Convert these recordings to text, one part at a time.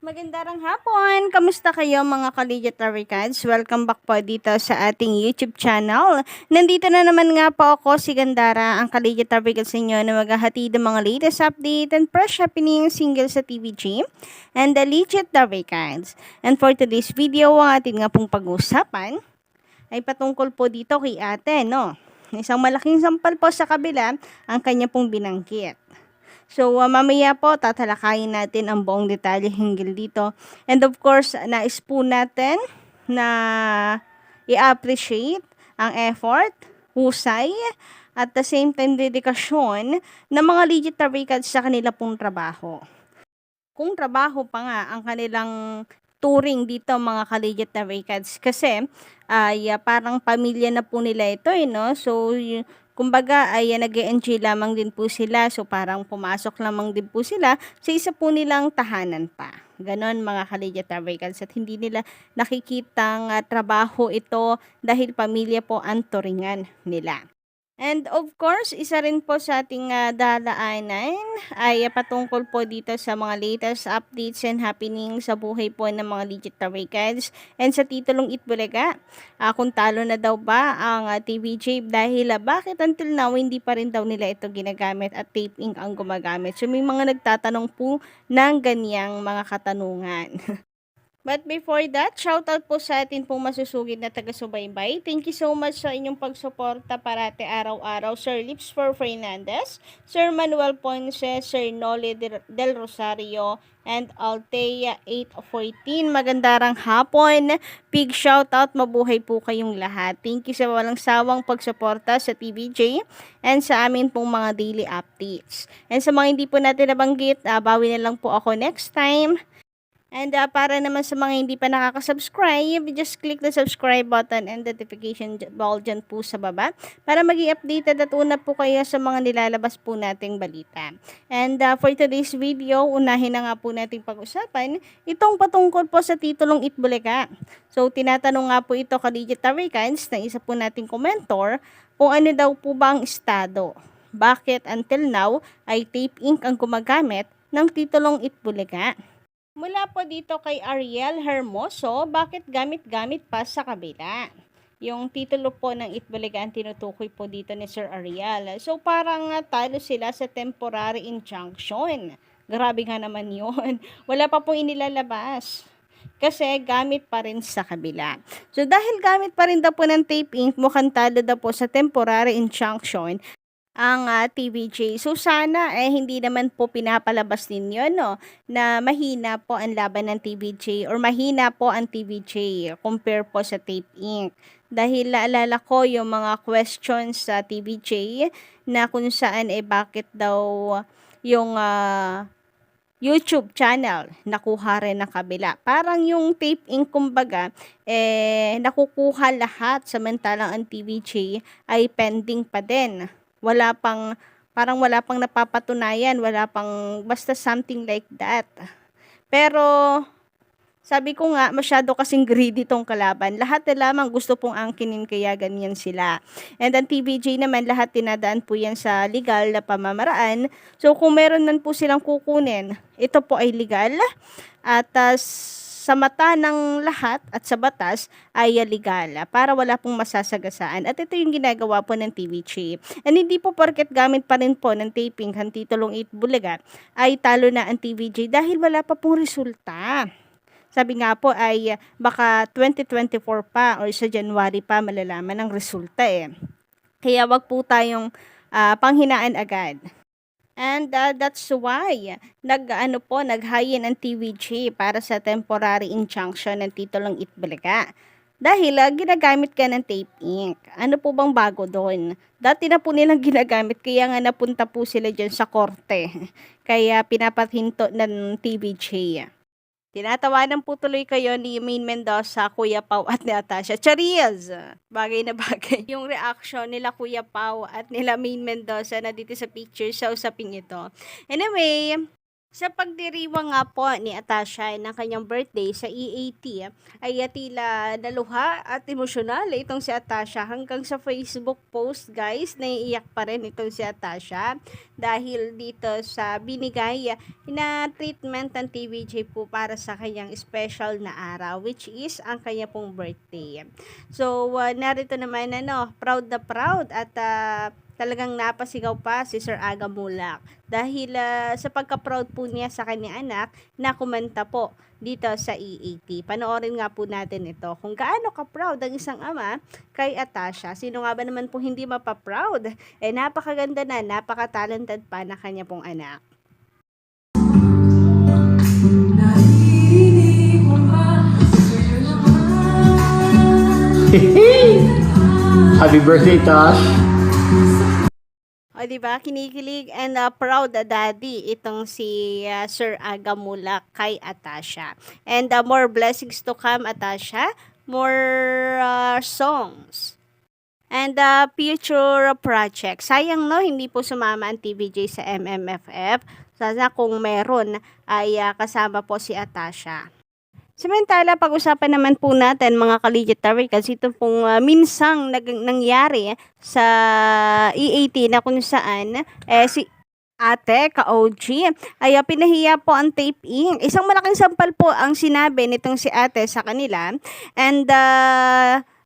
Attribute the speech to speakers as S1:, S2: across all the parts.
S1: Magandang hapon! Kamusta kayo mga ka-Legitary Cats? Welcome back po dito sa ating YouTube channel. Nandito na naman nga po ako si Gandara, ang ka-Legitary Cats ninyo na maghahatid ng mga latest update and fresh happening single sa TVG and the Legitary Cats. And for today's video, ang ating nga pong pag-usapan ay patungkol po dito kay ate, no? Isang malaking sampal po sa kabila ang kanya pong binanggit. So, mamaya po, tatalakayin natin ang buong detalye hinggil dito. And of course, nais po natin na i-appreciate ang effort, husay, at the same time dedikasyon ng mga Legitary Cats sa kanila pong trabaho. Kung trabaho pa nga ang kanilang turing dito mga ka-Legitary Cats kasi ay parang pamilya na po nila ito no? So, kumbaga ay nag-e-enjoy lamang din po sila. So parang pumasok lamang din po sila sa isa po nilang tahanan pa. Ganon mga ka-Legitary Cats at hindi nila nakikitang trabaho ito dahil pamilya po ang turingan nila. And of course, isa rin po sa ating dalaanan ay patungkol po dito sa mga latest updates and happenings sa buhay po ng mga Legitary Cats. And sa titulong Itbulaga, kung talo na daw ba ang TVJ dahil bakit until now hindi pa rin daw nila ito ginagamit at tape ink ang gumagamit. So may mga nagtatanong po ng ganyang mga katanungan. But before that, shoutout po sa atin pong masusugid na taga-subaybay. Thank you so much sa inyong pagsuporta parate araw-araw. Sir Lips for Fernandez, Sir Manuel Ponce, Sir Noli del Rosario, and Altea 814. Magandarang hapon. Big shoutout, mabuhay po kayong lahat. Thank you sa walang sawang pagsuporta sa TVJ and sa amin pong mga daily updates. And sa mga hindi po natin nabanggit, bawi na lang po ako next time. And para naman sa mga hindi pa nakaka-subscribe, just click the subscribe button and notification bell dyan po sa baba para maging updated at una po kayo sa mga nilalabas po nating balita. And for today's video, unahin na nga po nating pag-usapan itong patungkol po sa titulong Itbulaga. So tinatanong nga po ito ka-Legitary Cats ng isa po nating komentor kung ano daw po ba ang estado. Bakit until now ay tape ink ang gumagamit ng titulong Itbulaga? Mula po dito kay Ariel Hermoso, bakit gamit-gamit pa sa kabila? Yung titulo po ng Itbulaga ang tinutukoy po dito ni Sir Ariel. So parang talo sila sa temporary injunction. Grabe nga naman yun. Wala pa pong inilalabas. Kasi gamit pa rin sa kabila. So dahil gamit pa rin daw po ng tape ink, mukhang talo daw po sa temporary injunction ang TVJ. So sana hindi naman po pinapalabas ninyo no na mahina po ang laban ng TVJ or mahina po ang TVJ compare po sa tape ink. Dahil naalala ko yung mga questions sa TVJ na kung saan bakit daw yung YouTube channel nakuha rin ng kabila. Parang yung tape ink kumbaga nakukuha lahat samantalang ang TVJ ay pending pa din. Wala pang napapatunayan, wala pang basta something like that. Pero sabi ko nga, masyado kasing greedy tong kalaban. Lahat na lamang gusto pong angkinin kaya ganyan sila. And ang TVJ naman, lahat tinadaan po yan sa legal na pamamaraan. So kung meron man po silang kukunin, ito po ay legal. At sa mata ng lahat at sa batas ay legal para wala pong masasagasaan. At ito yung ginagawa po ng TVJ. And hindi po porket gamit pa rin po ng taping ang titulong Itbulaga ay talo na ang TVJ dahil wala pa pong resulta. Sabi nga po ay baka 2024 pa or sa January pa malalaman ang resulta Kaya wag po tayong panghinaan agad. And that's why naghayin ang TVJ para sa temporary injunction ng titulong Itbulaga. Dahil ginagamit ka ng tape ink. Ano po bang bago doon? Dati na po nilang ginagamit kaya nga napunta po sila dyan sa korte. Kaya pinapahinto ng TVJ. Tinatawanan po tuloy kayo ni Maine Mendoza, Kuya Pau at ni Atasha. Charis! Bagay na bagay yung reaction nila Kuya Pau at nila Maine Mendoza na dito sa picture sa usaping ito. Anyway, Sa pagdiriwang nga po ni Atasha ng kanyang birthday sa EAT ay tila naluha at emosyonal itong si Atasha hanggang sa Facebook post guys, naiiyak pa rin itong si Atasha dahil dito sa binigay na treatment ng TVJ po para sa kanyang special na araw which is ang kanya pong birthday. So narito naman proud na proud at talagang napasigaw pa si Sir Aga Mulak dahil sa pagka-proud po niya sa kanyang anak na kumanta po dito sa EAT. Panoorin nga po natin ito kung gaano ka-proud ang isang ama kay Atasha. Sino nga ba naman po hindi mapaproud? Napakaganda na, napaka-talented pa na kanya pong anak.
S2: Happy birthday, Tash!
S1: O diba, kinikilig and proud daddy itong si Sir Aga Mulak kay Atasha. And more blessings to come, Atasha. More songs. And future project. Sayang hindi po sumama ang TVJ sa MMFF. Sana kung meron ay kasama po si Atasha. Samantala, pag-usapan naman po natin mga ka-Legitary kasi ito pong minsang nangyari sa EAT na kung saan si ate, ka-OG, ay pinahiya po ang taping. Isang malaking sampal po ang sinabi nitong si ate sa kanila. And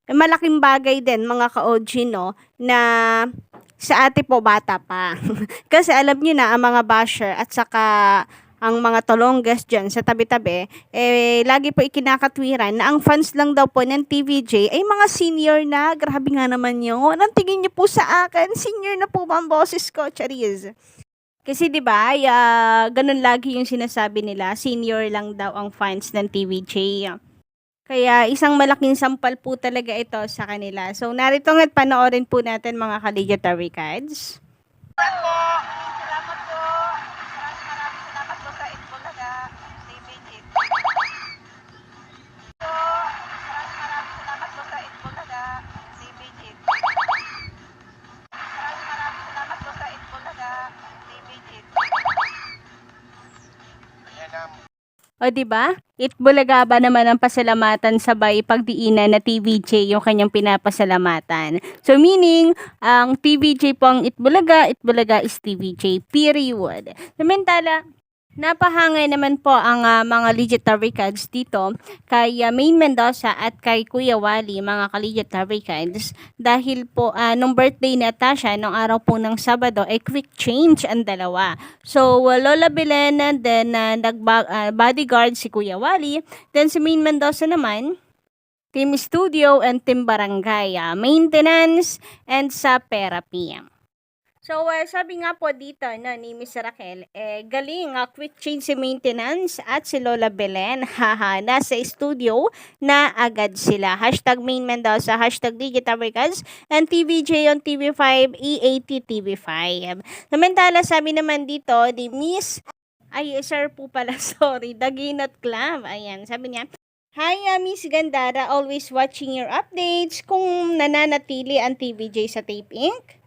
S1: malaking bagay din mga ka-OG na sa ate po bata pa. Kasi alam niyo na ang mga basher at saka ang mga tolonggas dyan sa tabi-tabi, lagi po ikinakatwiran na ang fans lang daw po ng TVJ ay mga senior na. Grabe nga naman yun. Ang tingin niyo po sa akin, senior na po ba ang boses ko, Charis? Kasi 'di ba, ganun lagi yung sinasabi nila, senior lang daw ang fans ng TVJ. Kaya isang malaking sampal po talaga ito sa kanila. So narito nga't panoorin po natin mga ka-Legitary Cards.
S3: Salamat po. Salamat po. Maraming salamat po sa Itbulaga TVJ. So, maraming salamat po sa Itbulaga TVJ. Maraming salamat po sa Itbulaga TVJ.
S1: O di ba? Itbulaga ba naman ang pasalamatan sabay pagdiinan na TVJ yung kanyang pinapasalamatan. So meaning, ang TVJ po ang Itbulaga, Itbulaga is TVJ, period. Samantala, napahangay naman po ang mga Legitary Cards dito kay Maine Mendoza at kay Kuya Wally, mga ka-Legitary Cards, dahil po nung birthday ni Atasha, nung araw po ng Sabado, ay quick change ang dalawa. So, Lola Belen, then bodyguard si Kuya Wally, then si Maine Mendoza naman, Team Studio and Team Barangay, maintenance and sa therapy. So, sabi nga po dito ni Miss Raquel, galing, quick change si maintenance at si Lola Belen. Haha, nasa studio na agad sila. Hashtag Main Mendoza, hashtag Legitary Cards, and TVJ on TV5, EAT TV5. Samantala, sabi naman dito ni Miss, sir po pala, sorry, Daginat Club. Ayan, sabi niya, hi, Miss Gandara, always watching your updates. Kung nananatili ang TVJ sa Tape Inc.,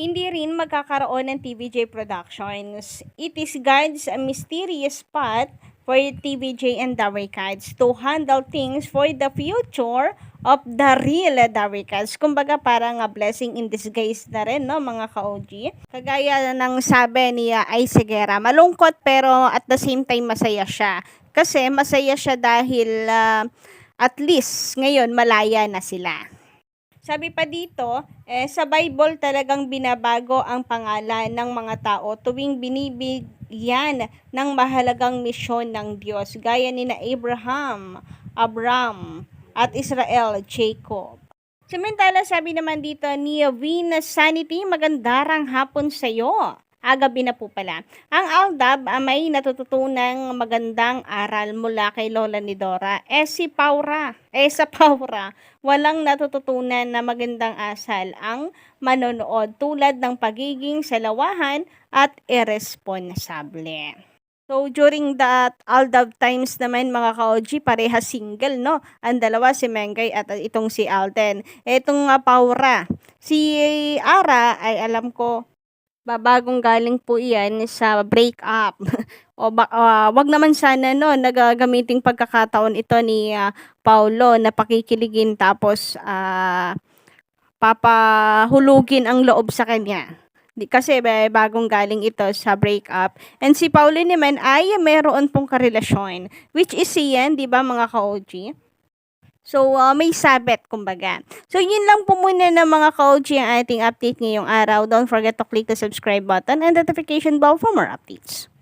S1: hindi rin magkakaroon ng TVJ Productions. It is God's mysterious path for TVJ and Daway Cards to handle things for the future of the real Daway Cards. Kumbaga parang blessing in disguise na rin, mga ka-OG. Kagaya ng sabi ni Ay Segera, malungkot pero at the same time masaya siya. Kasi masaya siya dahil at least ngayon malaya na sila. Sabi pa dito, sa Bible talagang binabago ang pangalan ng mga tao tuwing binibigyan ng mahalagang misyon ng Diyos. Gaya ni na Abraham, Abram, at Israel, Jacob. Samantala, sabi naman dito ni Venus Sanity, magandarang hapon sa'yo. Gabi na po pala. Ang Aldab may natututunang magandang aral mula kay Lola ni Dora. Sa Paura, walang natututunan na magandang asal ang manonood tulad ng pagiging salawahan at irresponsable. So, during that Aldab times naman mga ka-OG, parehas single, Ang dalawa, si Mengay at itong si Alden. Itong Paura. Si Ara ay alam ko, Bagong galing po iyan sa breakup. Wag naman sana no, nagagamiting pagkakataon ito ni Paulo na pakikiligin tapos papahulugin ang loob sa kanya. Kasi bagong galing ito sa breakup. And si Paulo naman ay meron pong karelasyon. Which is yan, di ba mga ka-OG? So, may sabit, kumbaga. So, yun lang po muna ng mga ka-OG ang ating update ngayong araw. Don't forget to click the subscribe button and notification bell for more updates.